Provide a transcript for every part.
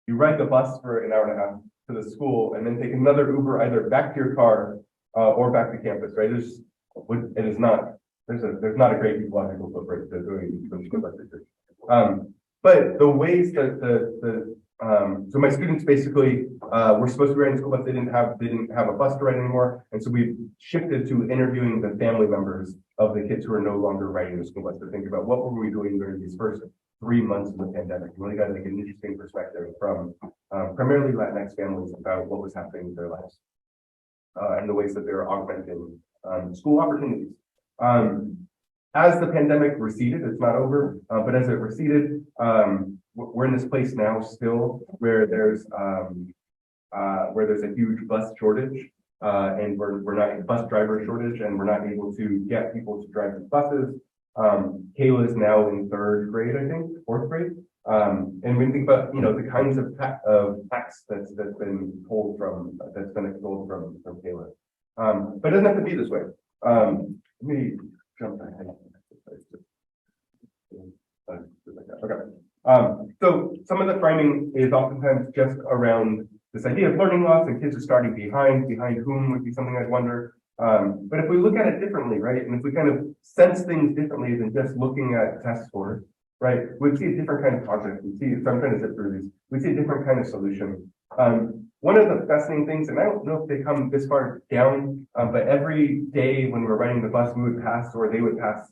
you ride the bus for an hour and a half to the school, and then take another Uber either back to your car or back to campus, right? It is not, there's not a great ecological footprint to doing school bus research. But the ways that so my students basically were supposed to be riding the school bus. They didn't have a bus to ride anymore, and so we shifted to interviewing the family members of the kids who are no longer riding the school bus to think about what were we doing during these first 3 months of the pandemic. We really got like an interesting perspective from primarily Latinx families about what was happening in their lives and the ways that they were augmenting school opportunities. As the pandemic receded, it's not over, but as it receded, we're in this place now still where there's a huge bus shortage, and we're not bus driver shortage, and we're not able to get people to drive these buses. Kayla is now in 3rd grade, I think, 4th grade. And when you think about, the kinds of tax that's been extolled from Kayla. But it doesn't have to be this way. Let me jump back. Okay. So some of the framing is oftentimes just around this idea of learning loss, and kids are starting behind whom would be something I'd wonder. But if we look at it differently, right, and if we kind of sense things differently than just looking at test scores, right, we'd see a different kind of project. So I'm trying to zip through these. We'd see a different kind of solution. One of the fascinating things, and I don't know if they come this far down, but every day when we're riding the bus, we would pass, or they would pass,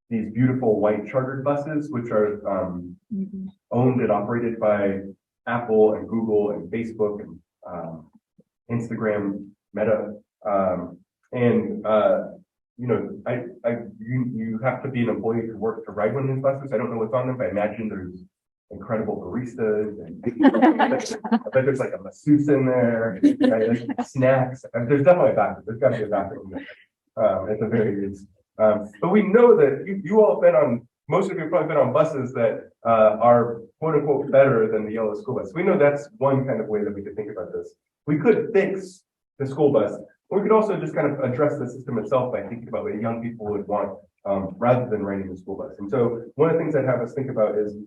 these beautiful white chartered buses, which are owned and operated by Apple and Google and Facebook and Instagram, Meta. You have to be an employee to work to ride one of these buses. I don't know what's on them, but I imagine there's incredible baristas and I bet there's like a masseuse in there, right? Like snacks. There's definitely a bathroom. There's got to be a bathroom in there at the very least. But we know that you all have been on, most of you have probably been on buses that are quote unquote better than the yellow school bus. We know that's one kind of way that we could think about this. We could fix the school bus, or we could also just kind of address the system itself by thinking about what young people would want rather than riding the school bus. And so one of the things I'd have us think about is,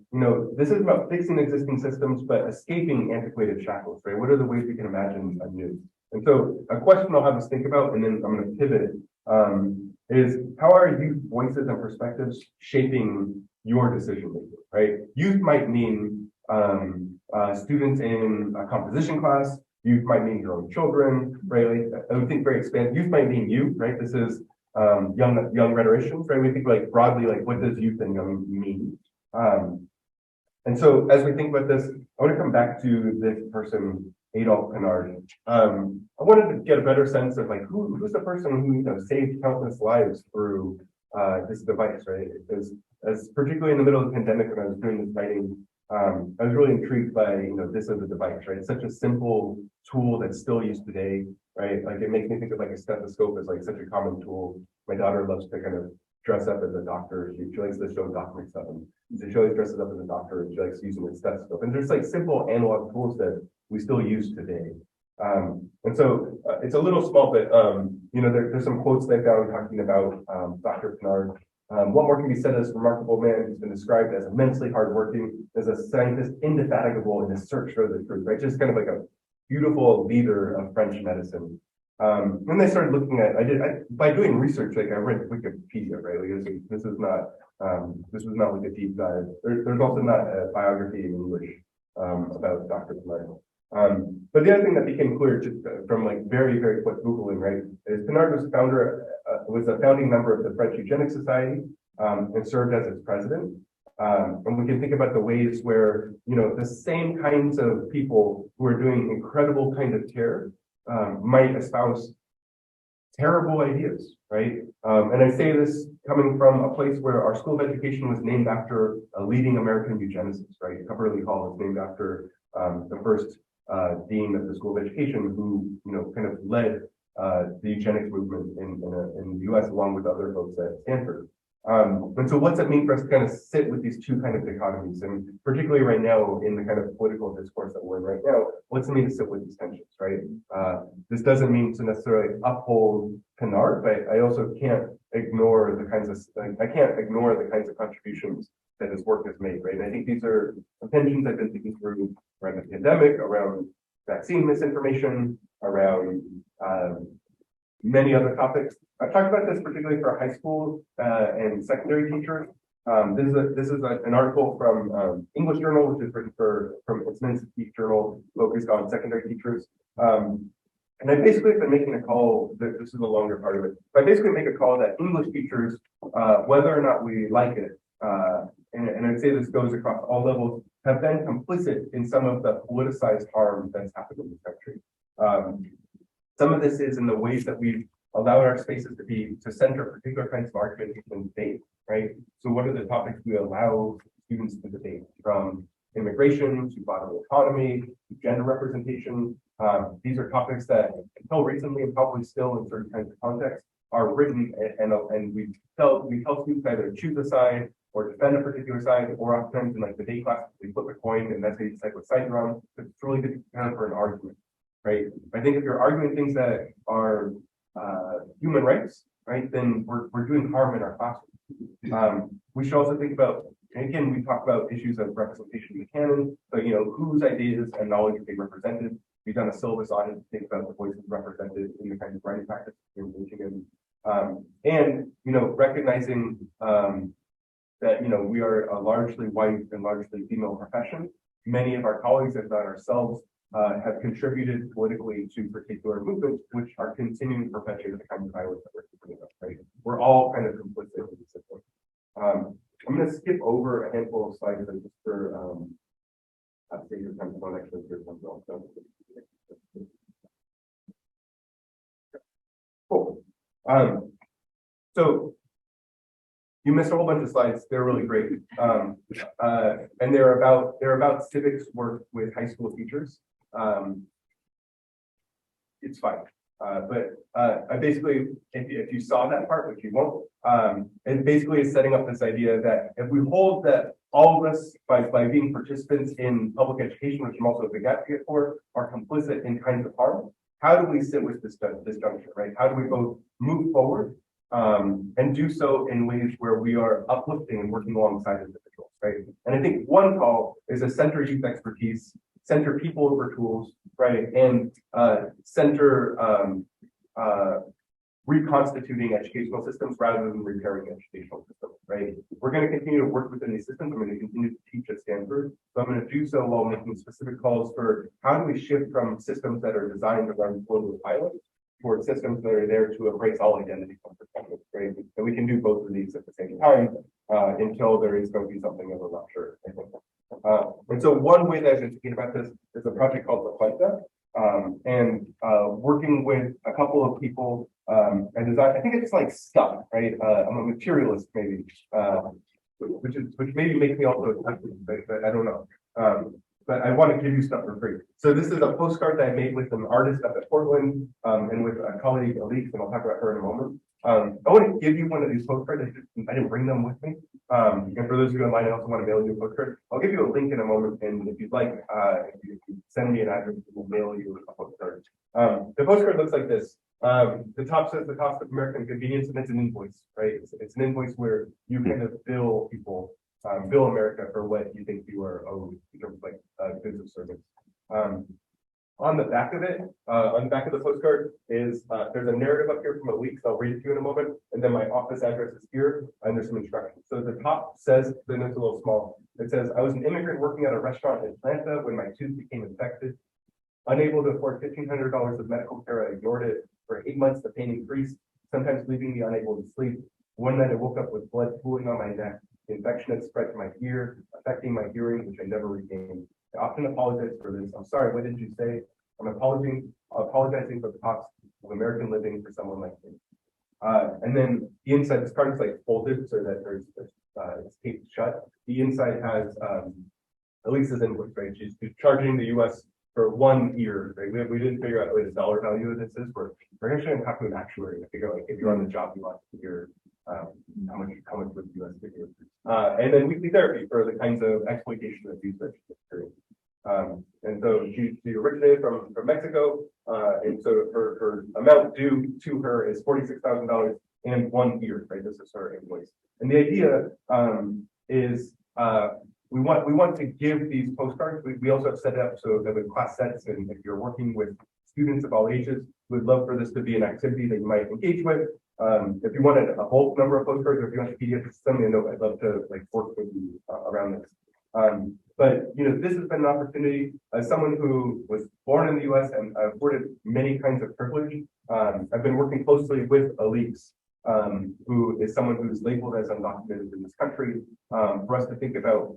this is about fixing existing systems, but escaping antiquated shackles, right? What are the ways we can imagine anew? And so a question I'll have us think about, and then I'm going to pivot, is how are youth voices and perspectives shaping your decision making, right? Youth might mean students in a composition class. Youth might mean your own children, right? Like, I would think very expansive. Youth might mean you, right? This is young rhetoricians, right? We think like broadly, like what does youth and young mean? And so as we think about this, I want to come back to this person, Adolphe Pinard. I wanted to get a better sense of like who's the person who saved countless lives through this device, right? Because as particularly in the middle of the pandemic when I was doing this writing, I was really intrigued by this as a device, right? It's such a simple tool that's still used today, right? Like it makes me think of like a stethoscope as like such a common tool. My daughter loves to kind of dress up as a doctor. She likes to show doctor stuff, and so she always dresses up as a doctor, and she likes using a stethoscope. And there's like simple analog tools that we still use today. And so it's a little small, but there's some quotes that I found talking about Dr. Pinard. What more can be said as a remarkable man who's been described as immensely hardworking, as a scientist indefatigable in his search for the truth, right? Just kind of like a beautiful leader of French medicine. When they started looking at, by doing research, like I read Wikipedia, right? Like this was not like a deep dive. There's also not a biography in English about Dr. Pinard. But the other thing that became clear just from like very, very quick Googling, right, is Pinard was a founding member of the French Eugenics Society and served as its president. And we can think about the ways where, the same kinds of people who are doing incredible kind of care might espouse terrible ideas, right? And I say this coming from a place where our School of Education was named after a leading American eugenicist, right? Coverly Hall is named after the first dean of the School of Education who, kind of led the eugenics movement in the US along with other folks at Stanford. And so what's it mean for us to kind of sit with these two kind of dichotomies, and particularly right now in the kind of political discourse that we're in right now, what's it mean to sit with these tensions, right? This doesn't mean to necessarily uphold Pinard, but I also can't ignore the kinds of contributions that this work has made, right? And I think these are the tensions I've been thinking through around the pandemic, around vaccine misinformation, around many other topics. I've talked about this particularly for high school and secondary teachers. This is an article from English Journal, which is written from its Institute Journal, focused on secondary teachers. And I basically have been making a call, this is the longer part of it, but I basically make a call that English teachers, whether or not we like it, and I'd say this goes across all levels, have been complicit in some of the politicized harm that's happened in this country. Some of this is in the ways that we've allowed our spaces to center particular kinds of argumentation and debate, right? So what are the topics we allow students to debate, from immigration to bodily autonomy, to gender representation? These are topics that until recently, and probably still in certain kinds of contexts, are written and we tell students either choose a side or defend a particular side, or oftentimes in like the debate class, they flip a coin and that's how you decide what side you're on. It's really good to prepare for an argument, right? I think if you're arguing things that are human rights, right, then we're doing harm in our classroom. We should also think about, and again, we talk about issues of representation in the canon, but whose ideas and knowledge are being represented. We've done a syllabus audit to think about the voices represented in the kind of writing practice we're engaging in. And recognizing that we are a largely white and largely female profession. Many of our colleagues, if not ourselves, have contributed politically to particular movements which are continuing to perpetuate the kind of violence that we're talking about, right? We're all kind of complicit in the system. I'm going to skip over a handful of slides just for sake of time. One actually here's one also. Cool. So you missed a whole bunch of slides. They're really great, and they're about civics work with high school teachers. It's fine, but I basically, if you saw that part, which you won't, it basically is setting up this idea that if we hold that all of us, by being participants in public education, which I'm also a big advocate for, are complicit in kinds of harm, how do we sit with this juncture, right? How do we both move forward and do so in ways where we are uplifting and working alongside individuals, right? And I think one call is to center youth expertise, center people over tools, right? And center reconstituting educational systems rather than repairing educational systems, right? We're going to continue to work within these systems. I'm going to continue to teach at Stanford, so I'm going to do so while making specific calls for how do we shift from systems that are designed to run global pilots towards systems that are there to embrace all identities and perspectives, right? And we can do both of these at the same time until there is going to be something of a rupture, I think. And so one way that I've been thinking about this is a project called La Cuenta, and working with a couple of people and design. I think it's like stuff, right? I'm a materialist, maybe, which maybe makes me also a but I don't know. But I want to give you stuff for free. So this is a postcard that I made with an artist up at Portland and with a colleague, Elise, and I'll talk about her in a moment. I want to give you one of these postcards. I didn't bring them with me. And for those of you online, I also want to mail you a postcard. I'll give you a link in a moment, and if you'd like, if you send me an address, we'll mail you a postcard. The postcard looks like this. The top says the cost of American convenience, and it's an invoice, right? It's an invoice where you kind of bill people, bill America for what you think you are owed in terms of like goods or service. On the back of it, on the back of the postcard is there's a narrative up here from a week, so I'll read it to you in a moment, and then my office address is here, and there's some instructions. So the top says, then it's a little small. It says, I was an immigrant working at a restaurant in Atlanta when my tooth became infected. Unable to afford $1,500 of medical care, I ignored it. For 8 months, the pain increased, sometimes leaving me unable to sleep. One night I woke up with blood pooling on my neck. The infection had spread to my ear, affecting my hearing, which I never regained. I often apologize for this. I'm sorry, what did you say? I'm apologizing for the cost of American living for someone like me. And then the inside, this card is like folded so that it's taped shut. The inside has Elisa's invoice, right? She's charging the US for 1 year, right? We didn't figure out what the dollar value of this is. We're actually going to have to an actuary to figure out, like, if you're on the job, you want to figure how much would the US figure. And then weekly therapy for the kinds of exploitation and abuse that she's experienced. And so she originated from Mexico, and so her amount due to her is $46,000 in 1 year, right? This is her invoice. And the idea is we want to give these postcards. We also have set it up so that with class sets, and if you're working with students of all ages, we'd love for this to be an activity that you might engage with. If you wanted a bulk number of postcards, or if you want a PDF, send me a note. I'd love to like work with you around this. But this has been an opportunity as someone who was born in the U.S. and afforded many kinds of privilege. I've been working closely with Elise, who is someone who's labeled as undocumented in this country, for us to think about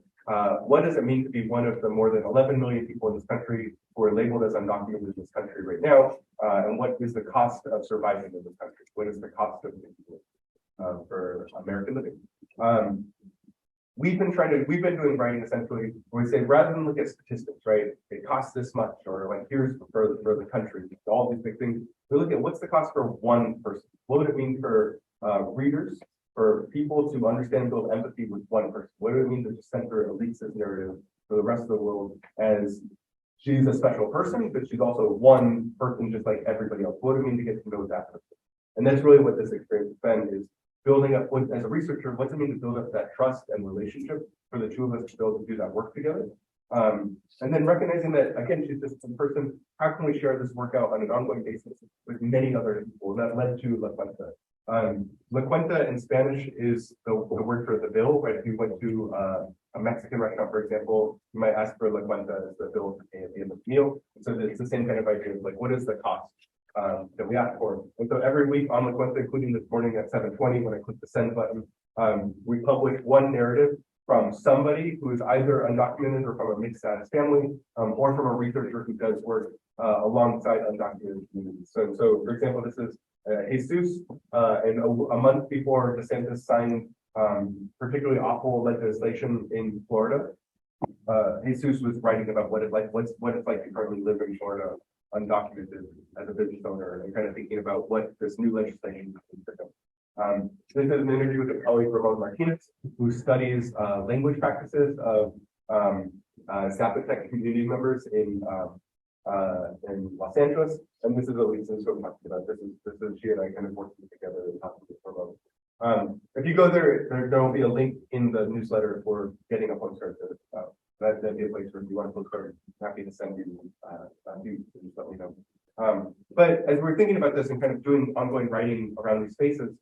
what does it mean to be one of the more than 11 million people in this country who are labeled as undocumented in this country right now, and what is the cost of surviving in this country? What is the cost of for American living? We've been doing writing essentially where we say, rather than look at statistics, right? It costs this much, or like here's for the country, all these big things. We look at what's the cost for one person. What would it mean for readers, for people to understand and build empathy with one person? What would it mean to center Elise's narrative for the rest of the world as she's a special person, but she's also one person just like everybody else? What would it mean to get to know that person? And that's really what this experience has been, is building up, as a researcher, what's it mean to build up that trust and relationship for the two of us to be able to do that work together? And then recognizing that, again, she's just one person, how can we share this work out on an ongoing basis with many other people? And that led to La Cuenta. La Cuenta in Spanish is the word for the bill, right? If you went to a Mexican restaurant, for example, you might ask for La Cuenta as the bill to pay at the end of the meal. So it's the same kind of idea of like, what is the cost that we ask for? And so every week on La Cuenta, including this morning at 7:20, when I click the send button, we publish one narrative from somebody who is either undocumented or from a mixed status family, or from a researcher who does work alongside undocumented communities. So for example, this is Jesus, and a month before DeSantis signed particularly awful legislation in Florida, Jesus was writing about what it's like to currently live in Florida undocumented as a business owner, and kind of thinking about what this new legislation means for him. This is an interview with a colleague, Ramon Martinez, who studies language practices of Zapotec community members in Los Angeles. And this is Elise who I'm talking about. This is she and I kind of working together and talking with Ramon. If you go there will be a link in the newsletter for getting a postcard. That'd be a place where if you want a postcard, I'm happy to send you. Just let me know. But as we're thinking about this and kind of doing ongoing writing around these spaces,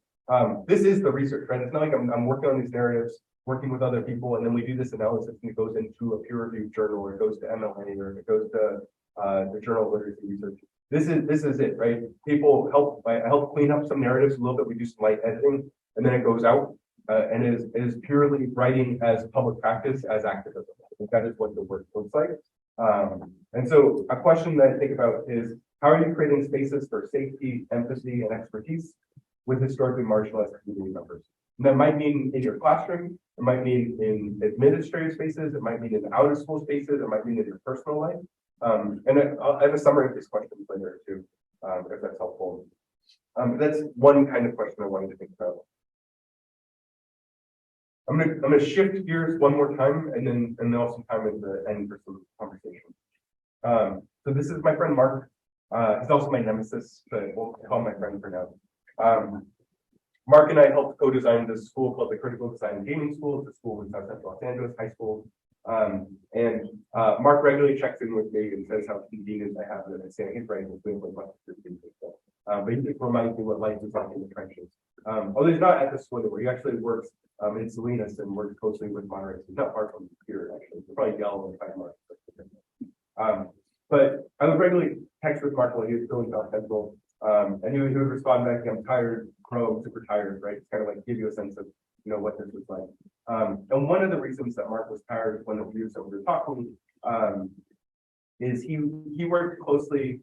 this is the research, right? It's not like I'm working on these narratives, working with other people, and then we do this analysis and it goes into a peer-reviewed journal, or it goes to MLA, or it goes to the Journal of Literacy Research. This is it, right? People help clean up some narratives a little bit. We do some light editing, and then it goes out, and it is purely writing as public practice, as activism. I think that is what the work looks like. And so a question that I think about is, how are you creating spaces for safety, empathy, and expertise with historically marginalized community members? And that might mean in your classroom, it might mean in administrative spaces, it might mean in out of school spaces, it might mean in your personal life. And I have a summary of these questions later too, if that's helpful. That's one kind of question I wanted to think about. I'm gonna shift gears one more time, and then also time at the end for some conversation. So this is my friend Mark. He's also my nemesis, but we'll call him my friend for now. Mark and I helped co-design this school called the Critical Design and Gaming School. It's a school in South Central Los Angeles High School. And Mark regularly checks in with me and says how convenient I have that I say his writing is doing what much of this stuff. But he just reminds me what life is like in the trenches. Although he's not at the school where he actually works in Salinas and works closely with Monterey. He's not far from here, actually. He'll probably yell and find Mark. But I would regularly text with Mark while he was still in South Central. And he would respond back, I'm tired, super tired, right? It's kind of like give you a sense of, what this was like. And one of the reasons that Mark was tired when we were talking is he worked closely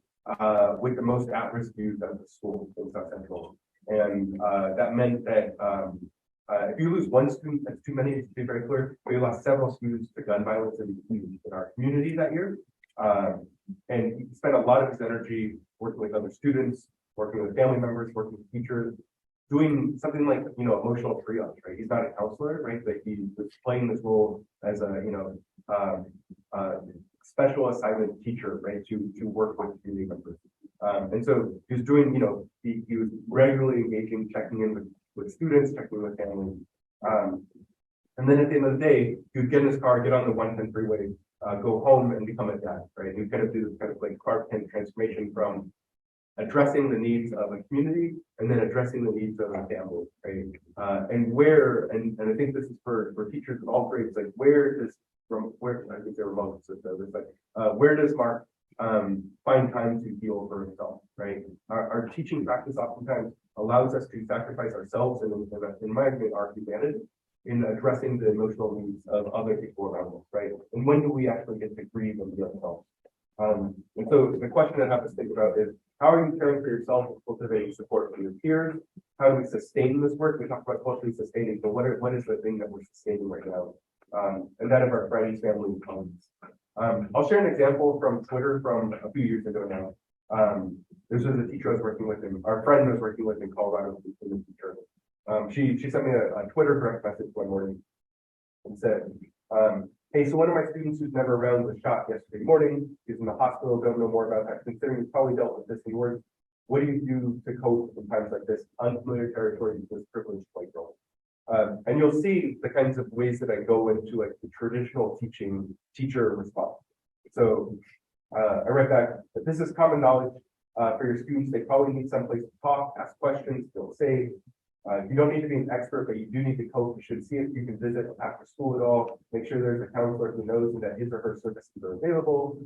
with the most at-risk youth at the school in South Central. And that meant that if you lose one student, that's too many, to be very clear. We lost several students to gun violence in our community that year. And he spent a lot of his energy working with other students, working with family members, working with teachers, doing something like, emotional triage, right? He's not a counselor, right? But he was playing this role as a, special assignment teacher, right? To work with community members. And so he was doing, he was regularly engaging, checking in with students, checking in with families. And then at the end of the day, you'd get in his car, get on the 110 freeway, go home and become a dad, right? You kind of do this kind of like Clark Kent transformation from addressing the needs of a community and then addressing the needs of a family, right? And I think this is for teachers of all grades, like where I think they're remote, so it's like where does Mark find time to heal for himself, right? Our teaching practice oftentimes allows us to sacrifice ourselves and in my opinion, our humanity in addressing the emotional needs of other people around us, right? And when do we actually get to grieve and be ourselves? And so the question I have to think about is, how are you caring for yourself and cultivating support from your peers? How do we sustain this work? We talk about culturally sustaining, but what is the thing that we're sustaining right now? And that of our friends, family, and colleagues. I'll share an example from Twitter from a few years ago now. This was a teacher I was working with, our friend was working with in Colorado, in the teacher. She sent me a Twitter direct message one morning and said, hey, so one of my students who's never around was shot yesterday morning. He's in the hospital, don't know more about that. Considering he's probably dealt with this in words, what do you do to cope in times like this? Unfamiliar territory, this privileged white girl. And you'll see the kinds of ways that I go into like the traditional teacher response. So I read back that this is common knowledge for your students. They probably need someplace to talk, ask questions, feel safe. You don't need to be an expert, but you do need to cope. You should see if you can visit after school at all. Make sure there's a counselor who knows that his or her services are available.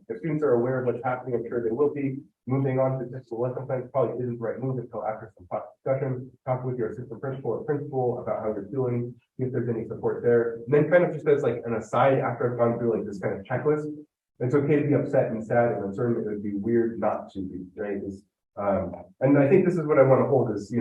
If students are aware of what's happening, I'm sure they will be. Moving on to dismissal lesson plans probably isn't the right move until after some discussion. Talk with your assistant principal or principal about how you're feeling, see if there's any support there. And then kind of just as like an aside, after I've gone through like this kind of checklist, it's okay to be upset and sad and uncertain. It would be weird not to be, right? And I think this is what I want to hold is,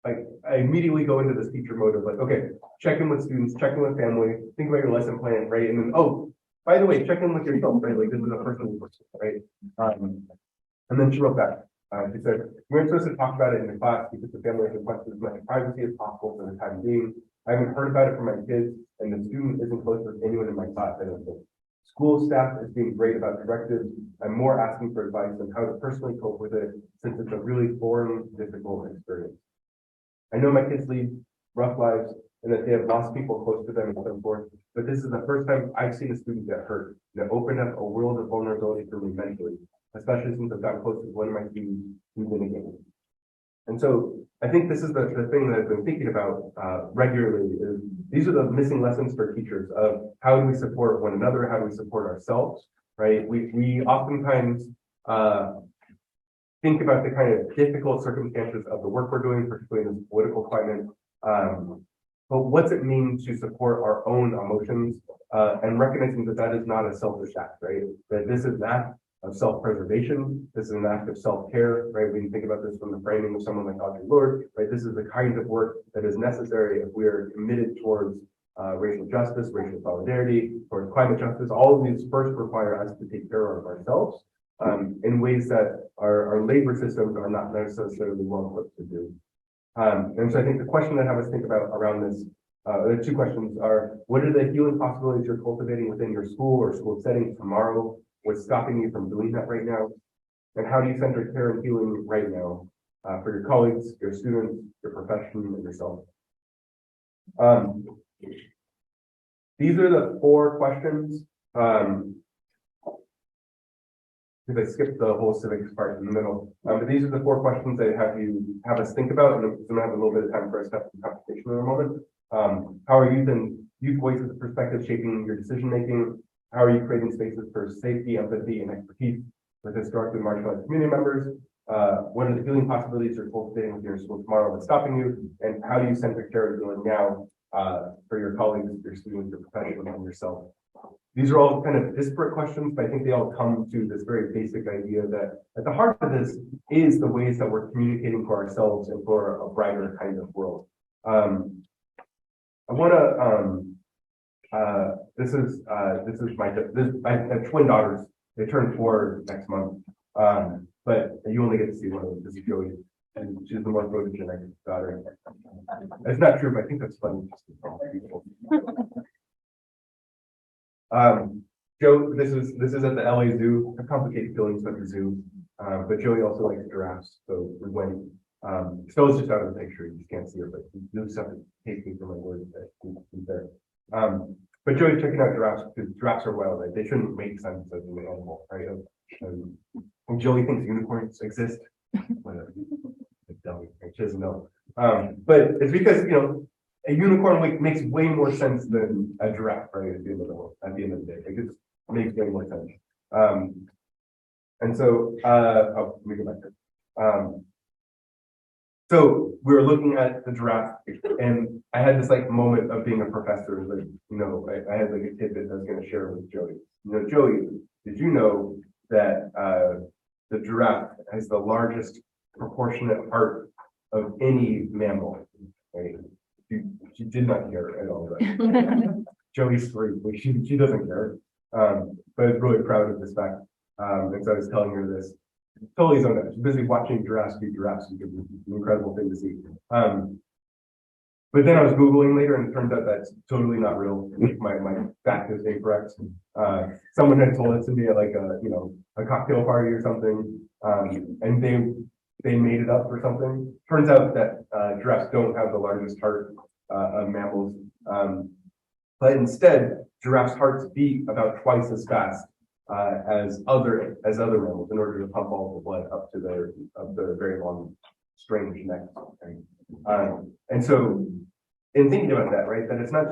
like I immediately go into this teacher mode of like, okay, check in with students, check in with family, think about your lesson plan, right? And then, oh, by the way, check in with yourself, right? Like this is a personal person, right? And then she wrote back. She said, we're supposed to talk about it in the class because the family has requested as much privacy as possible for the time being. I haven't heard about it from my kids, and the student isn't close with anyone in my class, I don't think. School staff is being great about directives. I'm more asking for advice on how to personally cope with it since it's a really foreign, difficult experience. I know my kids lead rough lives and that they have lost people close to them and so forth, but this is the first time I've seen a student get hurt that opened up a world of vulnerability for me mentally, especially since I've gotten close to one of my students who's in a gang. And so I think this is the thing that I've been thinking about regularly is these are the missing lessons for teachers of how do we support one another, how do we support ourselves, right? We oftentimes think about the kind of difficult circumstances of the work we're doing, particularly in this political climate. But what's it mean to support our own emotions and recognizing that that is not a selfish act, right? That this is an act of self-preservation. This is an act of self-care, right? We can think about this from the framing of someone like Audre Lorde, right? This is the kind of work that is necessary if we are committed towards racial justice, racial solidarity, towards climate justice. All of these first require us to take care of ourselves in ways that our labor systems are not necessarily well equipped to do. And so I think the question that I have us think about around this, the two questions are, what are the healing possibilities you're cultivating within your school or school setting tomorrow? What's stopping you from doing that right now? And how do you center care and healing right now for your colleagues, your students, your profession, and yourself? These are the four questions. Because I skipped the whole civics part in the middle. But these are the four questions I have us think about, and I'm gonna have a little bit of time for us to have some conversation in a moment. How are youth voices and perspectives shaping your decision making? How are you creating spaces for safety, empathy, and expertise with historically marginalized community members? What are the healing possibilities you're cultivating with your school tomorrow that's stopping you? And how do you center care and healing now for your colleagues, your students, your profession, and yourself? These are all kind of disparate questions, but I think they all come to this very basic idea that at the heart of this is the ways that we're communicating for ourselves and for a brighter kind of world. I want to. This is I have twin daughters. They turn 4 next month, but you only get to see one of them. This is Joey, and she's the more photogenic daughter. It's not true, but I think that's funny. Joe, this is at the LA Zoo. I have complicated feelings about the zoo, but Joey also likes giraffes, so we went. Still, it's just out of the picture. You just can't see her, but you do have to take me for my word that she's there. But Joey's checking out giraffes because giraffes are wild, right? They shouldn't make sense as an animal, right? And Joey thinks unicorns exist. Whatever. She doesn't know. But it's because, a unicorn makes way more sense than a giraffe, right? At the end of the day, it just makes way more sense. And so, let me go back there. So we were looking at the giraffe, and I had this moment of being a professor. I had a tidbit I was going to share with Joey. Joey, did you know that the giraffe has the largest proportionate heart of any mammal? Right? She did not care at all. Right? Joey's free, but she doesn't care. But I was really proud of this fact. And so I was telling her this. Totally zoned out. She's busy watching giraffes be giraffes. It's an incredible thing to see. But then I was Googling later, and it turns out that's totally not real. My fact is incorrect. Someone had told it to me at a cocktail party or something, and they made it up or something. Turns out that giraffes don't have the largest heart of mammals, but instead giraffes' hearts beat about twice as fast as other mammals in order to pump all the blood up to their very long, strange necks. Right? And so, in thinking about that, right, that it's not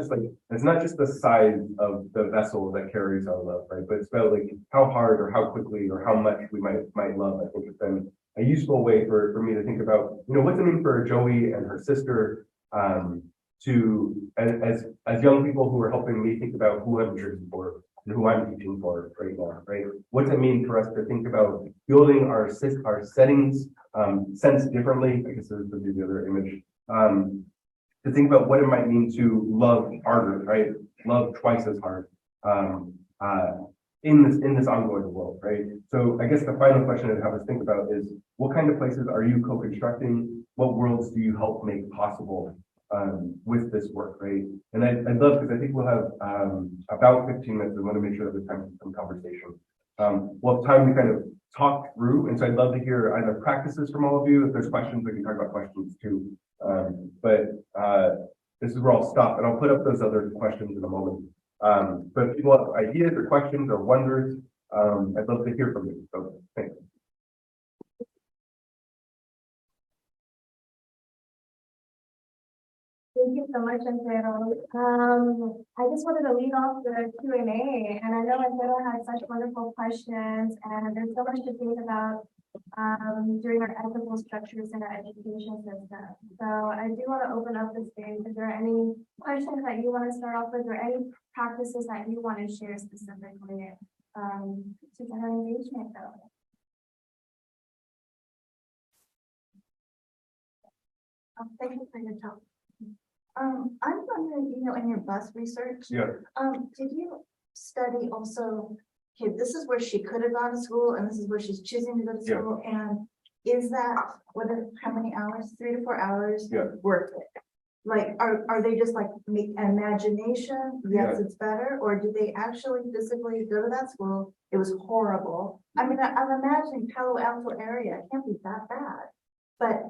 just the size of the vessel that carries our love, right, but it's about how hard or how quickly or how much we might love. I think it's been a useful way for me to think about, what's it mean for Joey and her sister to as young people who are helping me think about who I'm cheering for and who I'm teaching for right now, right? What's it mean for us to think about building our settings sense differently? I guess this would be the other image. To think about what it might mean to love harder, right? Love twice as hard in this ongoing world, right? So I guess the final question I'd have us think about is, what kind of places are you co-constructing? What worlds do you help make possible with this work, right? And I'd love, because I think we'll have about 15 minutes. We want to make sure that there's time for some conversation. We'll have time to kind of talk through, and so I'd love to hear either practices from all of you. If there's questions, we can talk about questions too. But this is where I'll stop, and I'll put up those other questions in a moment. But if people have ideas or questions or wonders, I'd love to hear from you. So thanks. Thank you so much, Antero. I just wanted to lead off the Q&A, and I know Antero had such wonderful questions, and there's so much to think about during our ethical structures in our education system. So I do want to open up the stage. Is there any questions that you want to start off with, or any practices that you want to share specifically to get our engagement going? Thank you for your talk. I'm wondering, in your bus research, did you study also, okay, this is where she could have gone to school and this is where she's choosing to go to school, and is that, how many hours, 3 to 4 hours, worth it? Are they just imagination? Yes, it's better, or do they actually physically go to that school? It was horrible. I mean, I'm imagining Palo Alto area, it can't be that bad, but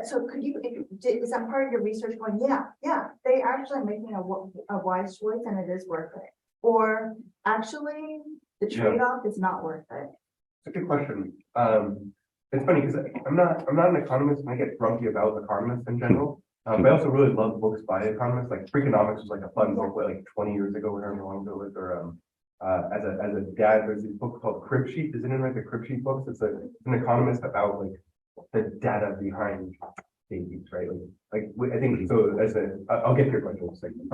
so is that part of your research going, they actually making a wise choice and it is worth it? Or actually the trade-off is not worth it? It's a good question. It's funny because I'm not an economist, and I get grumpy about economists in general. But I also really love books by economists. Like Freakonomics was a fun book 20 years ago, whatever long ago it was, or as a dad, there's this book called Crib Sheet. Isn't it right? The Crib Sheet books. It's an economist about the data behind babies, right? I think so. I'll get to your question in a second.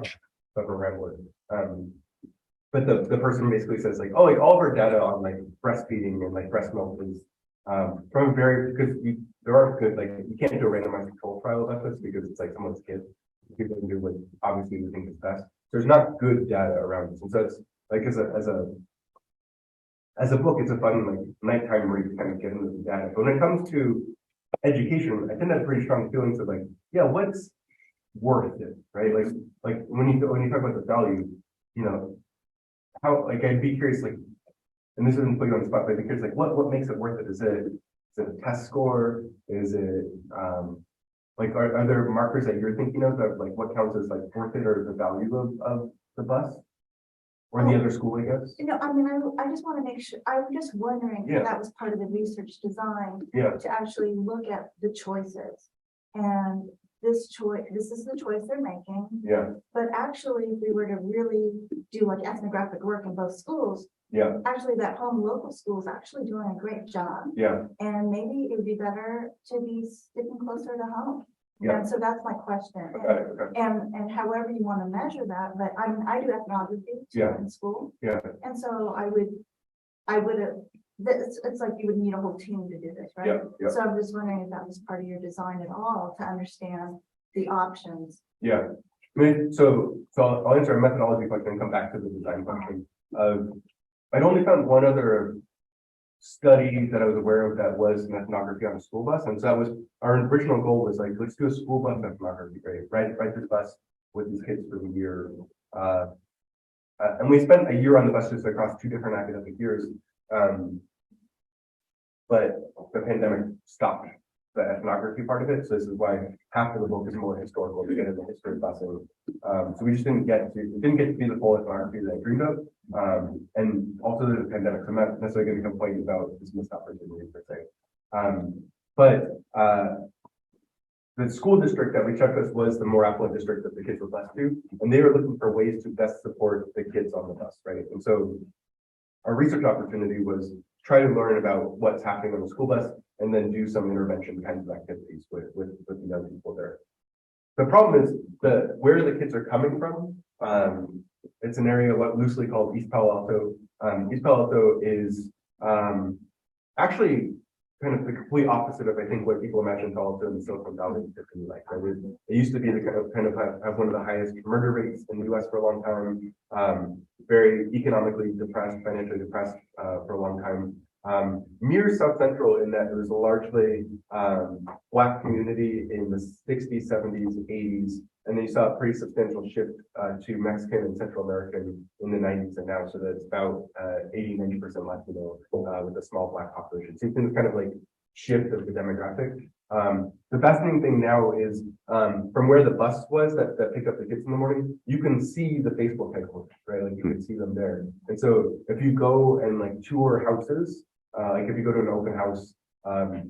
But the person basically says all of our data on breastfeeding and breast milk is from because there aren't good you can't do a randomized control trial about this because it's someone's kid. People can do what obviously we think is best. There's not good data around this, and so it's as a book, it's a fun nighttime read to kind of get into the data. But when it comes to education, I tend to have pretty strong feelings of what's worth it, right? When you talk about the value, how I'd be curious, and this isn't put you on the spot, but I'd be curious, what makes it worth it? Is it a test score? Is it, like, are there markers that you're thinking of like what counts as like worth it or the value of the bus? Or the other school, I guess? I mean, I just want to make sure, I'm just wondering Yeah. if that was part of the research design Yeah, to actually look at the choices. And this is the choice they're making. yeah, But actually, if we were to really do like ethnographic work in both schools, yeah, actually that home local school is actually doing a great job. yeah, And maybe it would be better to be sticking closer to home. Yeah. And so that's my question. okay, And however you want to measure that, but I mean, I do ethnography too Yeah. in school. yeah, And so I would have, it's like you would need a whole team to do this, right? yeah, yeah, So I'm just wondering if that was part of your design at all to understand the options. yeah. I mean, so I'll answer a methodology question and come back to the design question. I'd only found one other study that I was aware of that was an ethnography on a school bus, and so that was our original goal was like, let's do a school bus ethnography, right? Ride this bus with these kids for the year. And we spent a year on the bus just across 2 different academic years. But the pandemic stopped the ethnography part of it. So this is why half of the book is more historical to get into the history of busing. So we just didn't get to be the full ethnography that I dreamed of. And also the pandemic. So I'm not necessarily going to complain about this missed opportunity per se. The school district that we checked with was the more affluent district that the kids were bused to, and they were looking for ways to best support the kids on the bus, right? And so our research opportunity was try to learn about what's happening on the school bus and then do some intervention kinds of activities with the young people there. The problem is that where the kids are coming from, it's an area loosely called East Palo Alto. East Palo Alto is actually kind of the complete opposite of, I think, what people imagine Palo Alto and Silicon Valley to be like. Right? It used to be the kind of have one of the highest murder rates in the U.S. for a long time. Very economically depressed, financially depressed for a long time. Mirrors South Central in that it was a largely Black community in the 60s, 70s, 80s, and then you saw a pretty substantial shift to Mexican and Central American in the 90s and now, so that it's about 80-90% Latino with a small Black population. So you can kind of like shift of the demographic. The fascinating thing now is from where the bus was that picked up the kids in the morning, you can see the Facebook headquarters, right? Like you can see them there. And so if you go and like tour houses, like if you go to an open house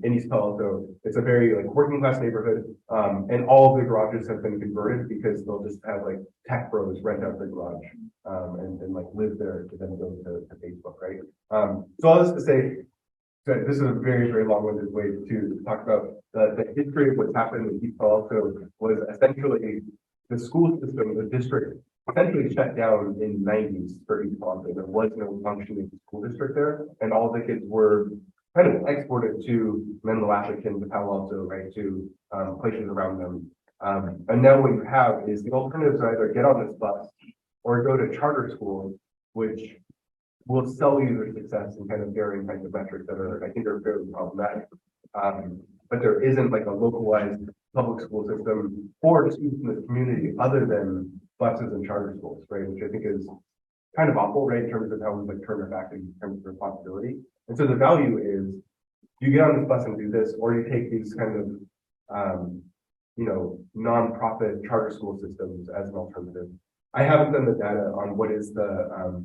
in East Palo Alto, it's a very like working class neighborhood, and all of the garages have been converted because they'll just have like tech bros rent out their garage and like live there to then go to Facebook, right? So all this to say, that this is a very, very long-winded way to talk about the history of what's happened in East Palo Alto was essentially the school system, the district essentially shut down in the 90s for East Palo Alto. There was no functioning school district there, and all the kids were kind of exported to Menlo Atherton, to Palo Alto, right, to places around them. And now what you have is the alternatives are either get on this bus or go to charter school, which will sell you their success and kind of varying kinds of metrics that are, I think, are fairly problematic. But there isn't like a localized public school system for students in the community other than buses and charter schools, right? Which I think is kind of awful, right, in terms of how we like turn it back in terms of responsibility. And so the value is you get on this bus and do this, or you take these kind of nonprofit charter school systems as an alternative. I haven't done the data on what is the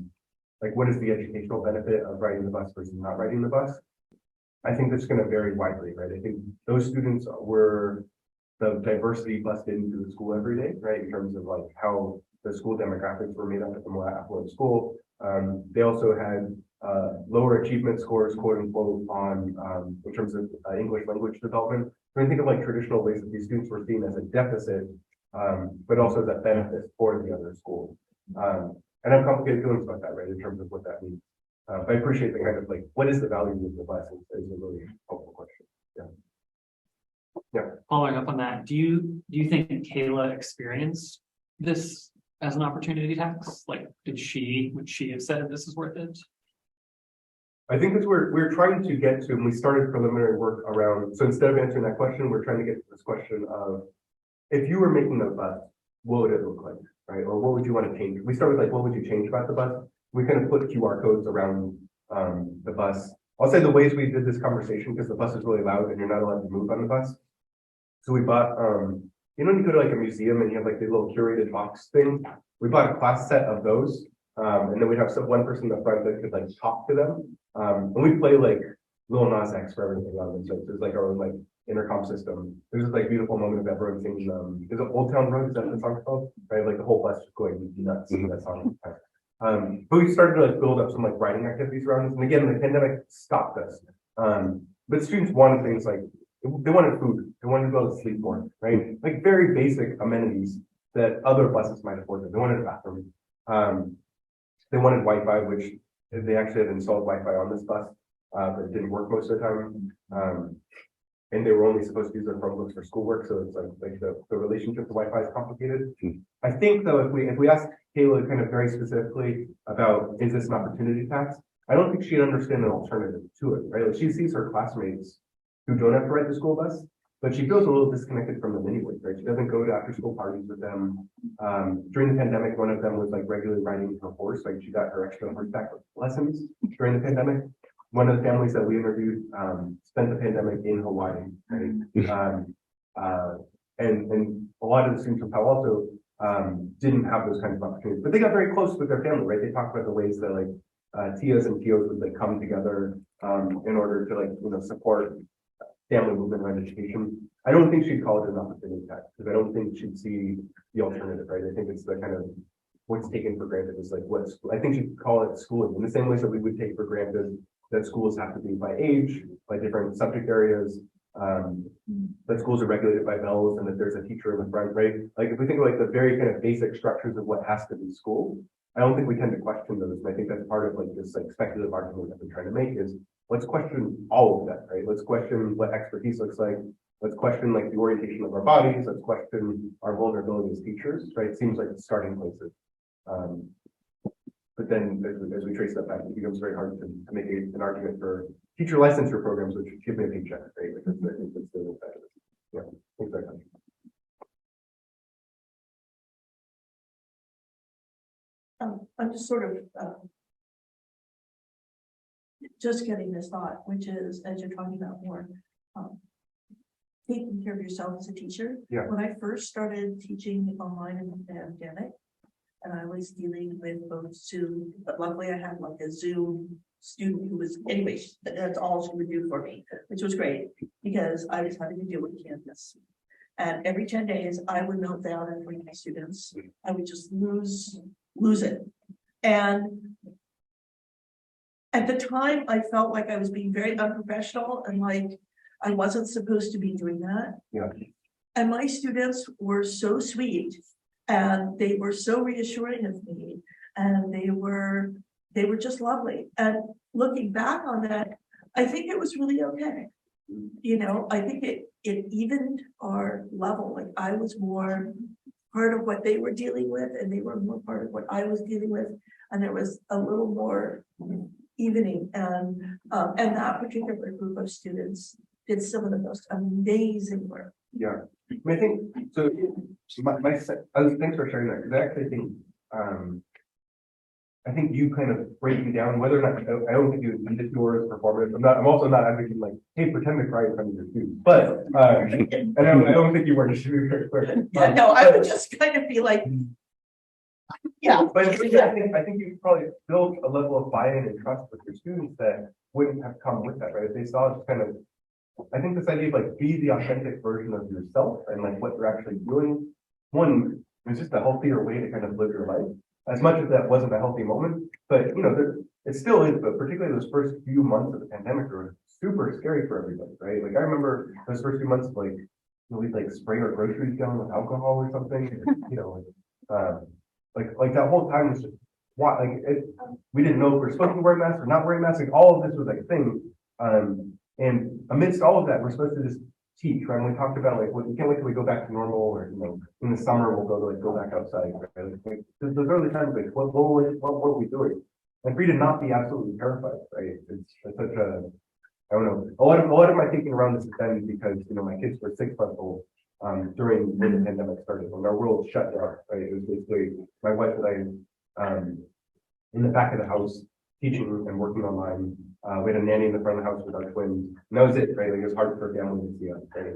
educational benefit of riding the bus versus not riding the bus. I think that's going to vary widely, right? I think those students were the diversity bused into the school every day, right? In terms of like how the school demographics were made up at the more affluent school. They also had lower achievement scores, quote unquote, on in terms of English language development. So I think of like traditional ways that these students were seen as a deficit, but also as a benefit for the other school. And I have complicated feelings about that, right, in terms of what that means. But I appreciate the kind of like, what is the value of the bus is a really helpful question. Yeah. Yeah. Following up on that, do you think Kayla experienced this as an opportunity tax? Like, would she have said this is worth it? I think that's where we're trying to get to, and we started preliminary work around. So instead of answering that question, we're trying to get to this question of, if you were making a bus, what would it look like, right? Or what would you want to change? We start with like, what would you change about the bus? We kind of put QR codes around the bus I'll say the ways we did this conversation, because the bus is really loud and you're not allowed to move on the bus. So we bought, you know, when you go to like a museum and you have like the little curated box thing, we bought a class set of those. And then we'd have one person in the front that could like talk to them. And we play like Lil Nas X for everything on them. So there's like our own like intercom system. There's this like beautiful moment of everyone singing, is it Old Town Road? Is that the song called? Right? Like the whole bus just going nuts singing that song. But we started to like build up some like writing activities around this. And again, the pandemic stopped us. But students wanted things like, they wanted food, they wanted to go to sleep more, right? Like very basic amenities that other buses might afford them. They wanted a bathroom. They wanted Wi-Fi, which they actually had installed Wi-Fi on this bus, but it didn't work most of the time. And they were only supposed to use their Chromebooks for schoolwork, so it's like the relationship to Wi-Fi is complicated. I think though, if we ask Kayla kind of very specifically about is this an opportunity tax, I don't think she'd understand an alternative to it, right? Like she sees her classmates who don't have to ride the school bus, but she feels a little disconnected from them anyway, right? She doesn't go to after school parties with them. During the pandemic, one of them was like regularly riding her horse, like she got her extra horseback lessons during the pandemic. One of the families that we interviewed spent the pandemic in Hawaii, right? And a lot of the students from Palo Alto didn't have those kinds of opportunities, but they got very close with their family, right? They talked about the ways that like tias and tios would like come together in order to like, you know, support family movement around education. I don't think she'd call it an opportunity tax because I don't think she'd see the alternative, right? I think it's the kind of what's taken for granted is like what's, I think she'd call it schooling in the same ways that we would take for granted that schools have to be by age, by different subject areas, that schools are regulated by bells and that there's a teacher in the front, right? Like if we think of like the very kind of basic structures of what has to be school, I don't think we tend to question those. And I think that's part of like this like speculative argument that we're trying to make is let's question all of that, right? Let's question what expertise looks like. Let's question like the orientation of our bodies. Let's question our vulnerability as teachers, right? It seems like the starting places. But then as we trace that back, it becomes very hard to make an argument for teacher licensure programs, which give me a paycheck, right? Like I think that's the fact of it. Yeah, exactly. I'm just sort of just getting this thought, which is as you're talking about more taking care of yourself as a teacher. Yeah. When I first started teaching online in the pandemic, and I was dealing with both Zoom, but luckily I had like a Zoom student who was, anyway, that's all she would do for me, which was great because I was having to deal with Canvas. And every 10 days I would melt down and bring my students. I would just lose it. And at the time I felt like I was being very unprofessional and like I wasn't supposed to be doing that. Yeah. And my students were so sweet and they were so reassuring of me and they were just lovely. And looking back on that, I think it was really okay. You know, I think it evened our level. Like I was more part of what they were dealing with and they were more part of what I was dealing with. And there was a little more evening and that particular group of students did some of the most amazing work. Yeah, I mean, I think so. Thanks for sharing that because I actually think I think you kind of breaking down whether or not I don't think you need it to as performative. I'm also not advocating like, hey, pretend to cry in front of your students. But and I don't think you were just very clear. Yeah, no, I would just kind of be like, yeah. But I think you probably built a level of buy-in and trust with your students that wouldn't have come with that, right? If they saw it kind of, I think this idea of like be the authentic version of yourself and like what you're actually doing. One, it's just a healthier way to kind of live your life. As much as that wasn't a healthy moment, but you know, it still is. But particularly those first few months of the pandemic were super scary for everybody, right? Like I remember those first few months, like you know, we'd like spray our groceries down with alcohol or something. You know, like that whole time was just we didn't know if we were supposed to be wearing masks or not wearing masks. Like all of this was like a thing. And amidst all of that, we're supposed to just teach, right? And we talked about like, we can't wait till we go back to normal, or you know, in the summer we'll go back outside. Right? Like, those early times, like, what were we doing? And for you to not be absolutely terrified, right? It's such a, I don't know. A lot of my thinking around this is then because you know my kids were 6 months old during when the pandemic started, when our world shut down. Right? It was basically my wife and I in the back of the house teaching and working online. We had a nanny in the front of the house with our twins, and that was it, right? Like it was hard for a family to see us. Right?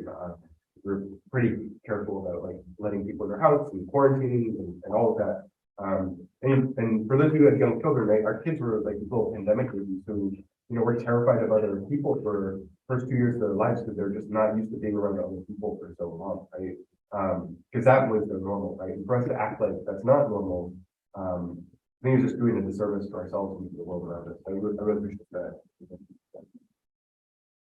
We're pretty careful about like letting people in their house and quarantining and all of that. And for those of you who have young children, right, our kids were like little pandemic babies, so we're terrified of other people for first 2 years of their lives because they're just not used to being around other people for so long, right? Because that was their normal, right? And for us to act like that's not normal, I think it's just doing a disservice to ourselves and to the world around us. I really appreciate that.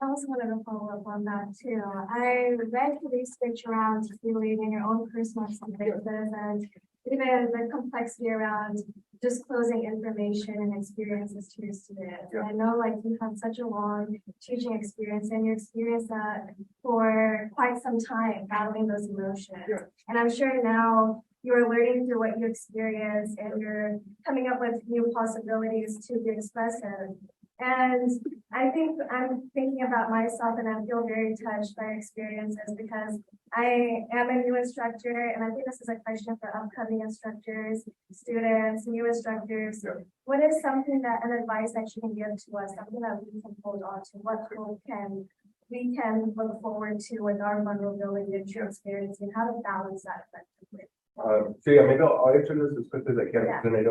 I also wanted to follow up on that too. I read the research around healing your own personal experiences and even the complexity around disclosing information and experiences to your students. Yeah. And I know like you have such a long teaching experience and you experienced that for quite some time, battling those emotions. Yeah. And I'm sure now you're learning through what you experience and you're coming up with new possibilities to be expressive. And I think I'm thinking about myself and I feel very touched by experiences because I am a new instructor and I think this is a question for upcoming instructors, students, new instructors. Yeah. What is something that an advice that you can give to us, something that we can hold on to? What hope we can look forward to with our vulnerability and true experience and how to balance that effectively? So yeah, maybe I'll answer this as quickly as I can, Yeah. because I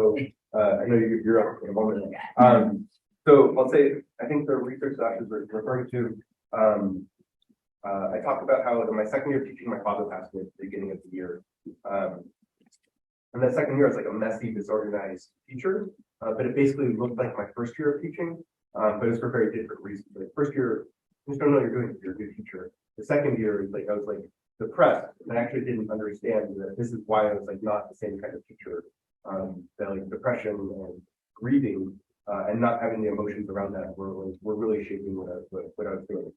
know you're up in a moment. So I'll say, I think the research that is referring to, I talked about how in my second year of teaching, my father passed away at the beginning of the year. And that second year, I was like a messy, disorganized teacher, but it basically looked like my first year of teaching, but it's for very different reasons. Like first year, you just don't know what you're doing if you're a good teacher. The second year, like I was like depressed, and I actually didn't understand that this is why I was like not the same kind of teacher. That like depression and grieving and not having the emotions around that were really shaping what I was doing.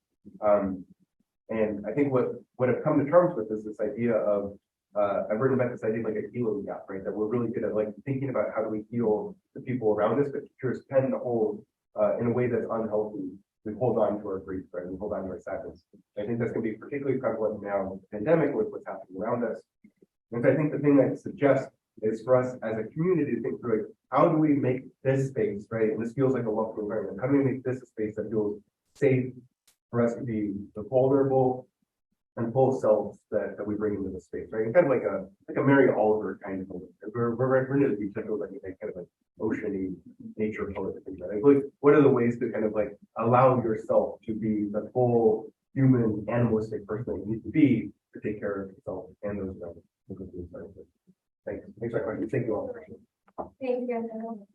And I think what I've come to terms with is this idea of I've written about this idea of like a healing gap, right? That we're really good at like thinking about how do we heal the people around us, but teachers tend to hold in a way that's unhealthy. We hold on to our grief, right? We hold on to our sadness. I think that's going to be particularly prevalent now with the pandemic with what's happening around us. And so I think the thing that suggests is for us as a community to think through it, how do we make this space, right? And this feels like a welcome environment. How do we make this a space that feels safe for us to be the vulnerable and full selves that we bring into the space, right? And kind of like a Mary Oliver kind of, we're into the beach that feels like a kind of like oceany nature color thing, right? Like, what are the ways to kind of like allow yourself to be the full human animalistic person that you need to be to take care of yourself and those around you? Thanks. Thanks for that question. Thank you all. Thank you.